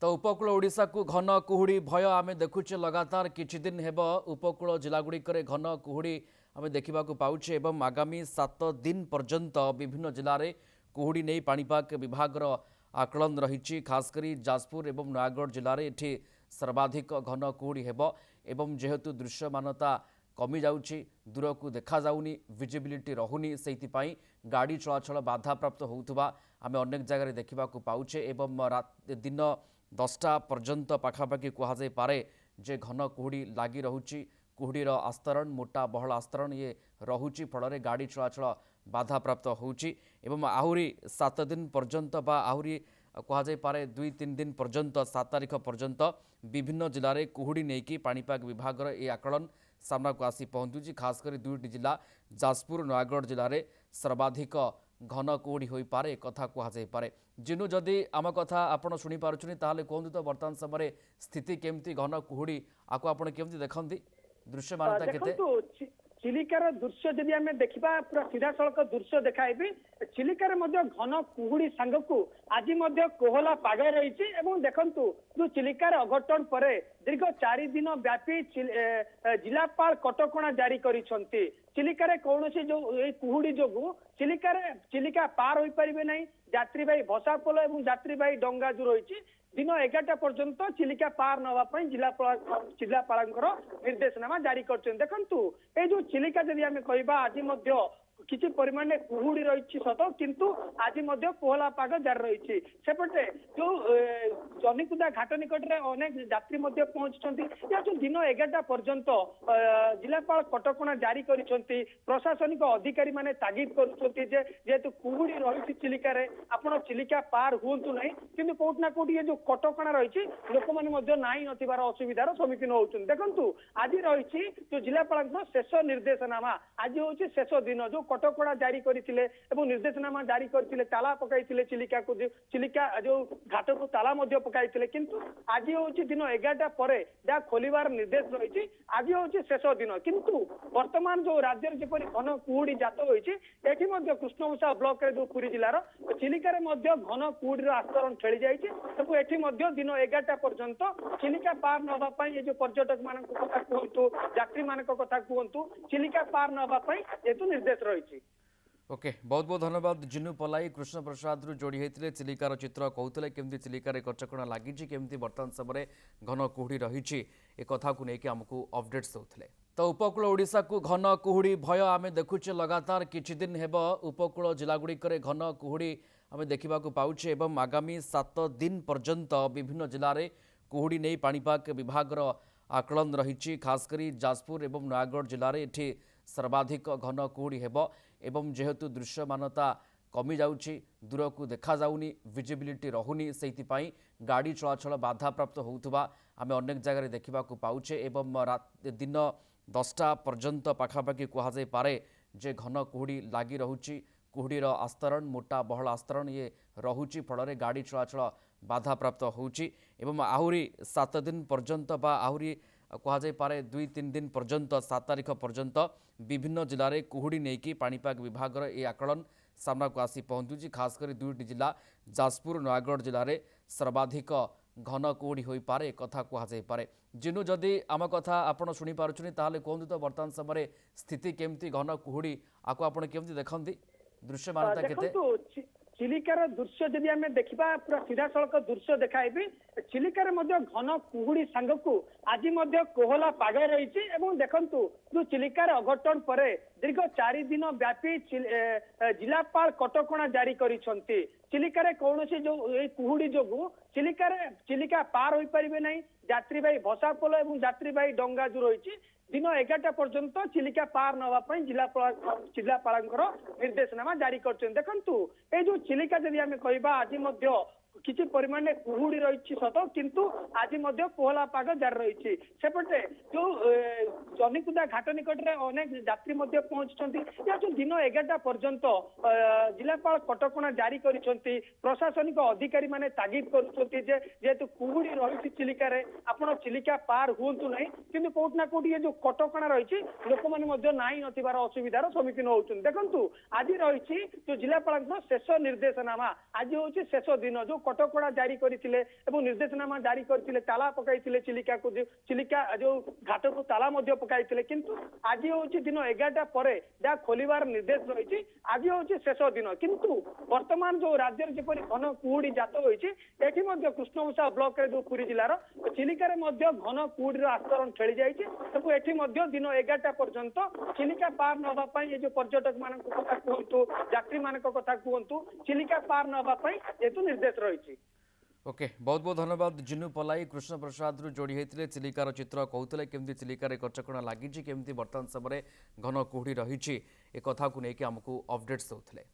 तो उपकूल ओडिशा को घन कुहुड़ी भय आम देखुचे लगातार किछि दिन हेब उपकूल जिलागुड़िक घन कुहुड़ी आम देखा पाउछे एवं आगामी 7 दिन पर्यंत विभिन्न जिले में कुहुड़ी नहीं पाणीपाग विभाग आकलन रही खासकर जाजपुर एवं नयागढ़ जिले में ये सर्वाधिक घन कुहुड़ी हेब एवं जेहेतु दृश्यमानता कमी जाउछि दूर को देखा जाउनी विजिबिलिटी रहुनी से गाड़ी चलाचल बाधाप्राप्त होउथबा आमे अनेक जगह देखा पाउछे एवं दिन 10टा पर्यंत पाखापाखि कहुई पारे जे घन कुहुड़ी लगी रोची कुहुड़ीर आस्तरण मोटा बहल आस्तरण ये रोची फल गाड़ी चलाचल बाधाप्राप्त होउछि एवं आहुरी 7 दिन पर्यंत बा आहुरी कहुई पारे 2-3 दिन पर्यंत 7 तारिख पर्यंत विभिन्न जिले में कुहुड़ी नहीं पाणीपाग विभाग ये आकलन सामना को आसी पहुंचुची खासकर 2टी जिला जाजपुर नयागढ़ जिले में सर्वाधिक घन कुहुड़ी हो पारे कथा कहुई जिनु जदि आम कथा आपड़ शुणी पार्छुनी ताहले कहतु तो वर्तमान समय स्थिति केमती घन कुहुड़ी आपको आपड़ केमती देखती दृश्यमानता केते चिलिकार दृश्य जदि आम देखा पूरा सीधा सड़क दृश्य देखाइबी चिलिकार घन कुहुड़ी सांगकू आज कोहला पाग रही देखंतु जो चिलिकार अघटन पर दीर्घ 4 दिन व्यापी जिलापाल कटकणा जारी करिसंती चिलिकार कौन जो कुहुड़ी जो चिलिका पार हो पारे ना यात्री भसापोल और यात्री डंगा जो रही दिन 11टा पर्यंत चिलिका पार नापी जिलापाल निर्देशनामा जारी कर देखु ये जो चिलिका जदि आम कह आज किसी परिमाण में कुहुड़ी रही सत किंतु आज कोहला पाग जारी रही सेपटे जो जनिकुदा घाट निकट में अनेक यात्री पहुंचती या जो दिन 11टा पर्यंत जिलापाल कटकणा जारी कर प्रशासनिक अधिकारी माने तागिद करेतु कुहुड़ी रही चिलिकार आपण चिलिका पार हूँ ना कि कौटना कौटी जो कटकणा रही लोक मैंने नाई नथिबार असुविधार सम्मुखीन होती देखु आज रही जो जिलापाल शेष निर्देशनामा आज हूँ शेष दिन जो कटकणा जारी करते निर्देशनामा जारी करते ताला पकाई चिलिका को चिलिका जो घाट को ताला पकाई किंतु आज हूँ दिन 11टा पर जहाँ खोलिबार निर्देश रही आज हूँ शेष दिन किंतु वर्तमान जो राज्य जपरी घन कुहुड़ी जात होती कृष्णमुसा ब्लॉक जो पुरी जिलार चिलिकार घन कुहुड़ी आस्तरण खेली जाए दिन 11टा पर्यंत चिलिका पार नापी जो पर्यटक मान कथा कहतु यात्री मान कथा कहतु चिलिका पार नापी जेतु निर्देश रही ओके बहुत बहुत धन्यवाद जिनु पलाई कृष्ण प्रसाद रु जोड़ी होते चिलिकार चित्र कहते केमती चिलिकार कटकणा लगी केमती बर्तमान समय घन कुहुड़ी रही कथा को लेकिन आमको अपडेट्स देते तो उपकूल ओडिशा को घन कुहुड़ी भय आम देखुचे लगातार किछि दिन हेब उपकूल जिलागुड़िक घन कुहुड़ी आम देखा पाउछे एवं आगामी 7 दिन पर्यंत विभिन्न जिले में कुहुड़ी नहीं पाणीपाग विभाग आकलन रही खासकर जाजपुर एवं नयागढ़ जिले में ये सर्वाधिक घन कुहुड़ी हेब एवं जेहेतु दृश्यमानता कमी जाउछि दूर को देखा जाउनी विजिबिलिटी रहुनी से गाड़ी चलाचल बाधाप्राप्त होउथबा आमे अनेक जगह देखा पाउछे एवं दिन 10टा पर्यंत पाखापाखि कहुई पारे जे घन कुहुड़ी लगी रोची कुहुड़ीर आस्तरण मोटा बहल आस्तरण ये रोची फल गाड़ी चलाचल बाधाप्राप्त होउछि एवं आहुरी 7 दिन पर्यंत बा आहुरी कहुई पारे 2-3 दिन पर्यंत 7 तारिख पर्यंत विभिन्न जिले में कुहुड़ी नहीं पाणीपाग विभाग ये आकलन सामना को आसी पहुंचुची खासकर 2टी जिला जाजपुर नयागढ़ जिले में सर्वाधिक घन कुहुड़ी हो पारे कथा कहुई जिनु जदि आम कथा आपड़ शुणी पार्छुनी ताहले कहतु तो वर्तमान समय स्थिति केमती घन कुहुड़ी आपको आपड़ केमती देखती दृश्यमानता केते चिलिकार दृश्य जदि आम देखा पूरा सीधा सड़क दृश्य देखाइबी चिलिकार घन कुहुड़ी सांगकू आज कोहला पाग रही देखंतु जो चिलिकार अघटन पर दीर्घ 4 दिन व्यापी जिलापाल कटकणा जारी करिसंती चिलिकार कौन जो कुहुड़ी जो चिलिका पार हो पारे ना यात्री भसापोल और यात्री डंगा जो रही दिन 11टा पर्यंत चिलिका पार नापी जिलापाल निर्देशनामा जारी कर देखु ये जो चिलिका जदि आम कह आज किसी परिमाण में कुहुड़ी रही सत किंतु आज कोहला पाग जारी रही सेपटे जो जनिकुदा घाट निकट में अनेक यात्री पहुंचती या जो दिन 11टा पर्यंत जिलापाल कटकणा जारी कर प्रशासनिक अधिकारी माने तागिद करेतु कुहुड़ी रही चिलिकार आपण चिलिका पार हूँ ना कि कौटना कौटी जो कटकणा रही लोक मैंने नाई नथिबार असुविधार सम्मुखीन होती देखु आज रही जो जिलापाल शेष निर्देशनामा आज हूँ शेष दिन जो कटकड़ा जारी करथिले एवं निर्देशनामा जारी करथिले ताला पकाइथिले चिलिका को चिलिका जो घाट को ताला मध्य पकाइथिले किंतु आज होची दिन 11टा परे जा खोलिबार निर्देश रहिछि आज होची शेष दिन किंतु वर्तमान जो राज्य जेपरि घन कुहुड़ी जात होइछि एठी मध्य कृष्णमुसा ब्लॉक रे जो पुरी जिलार चिलिका रे मध्य घन कुहुड़ी आस्तरण खेली जाइछि तबु एठी मध्य दिन 11टा पर्यंत चिलिका पार नबा पई ए जो पर्यटक मानक कथा कहंतु यात्री मानक कथा कहंतु चिलिका पार नबा पई एतु निर्देश रहिछि। ओके बहुत बहुत धन्यवाद जिन्नू पलाई कृष्ण प्रसाद रु जोड़ी होते चिलिकार चित्र कहते केमती चिलिकार कटकणा लगी केमती बर्तमान समय घन कुहुड़ी रही एक कथा को लेकिन आमको अपडेट्स देते।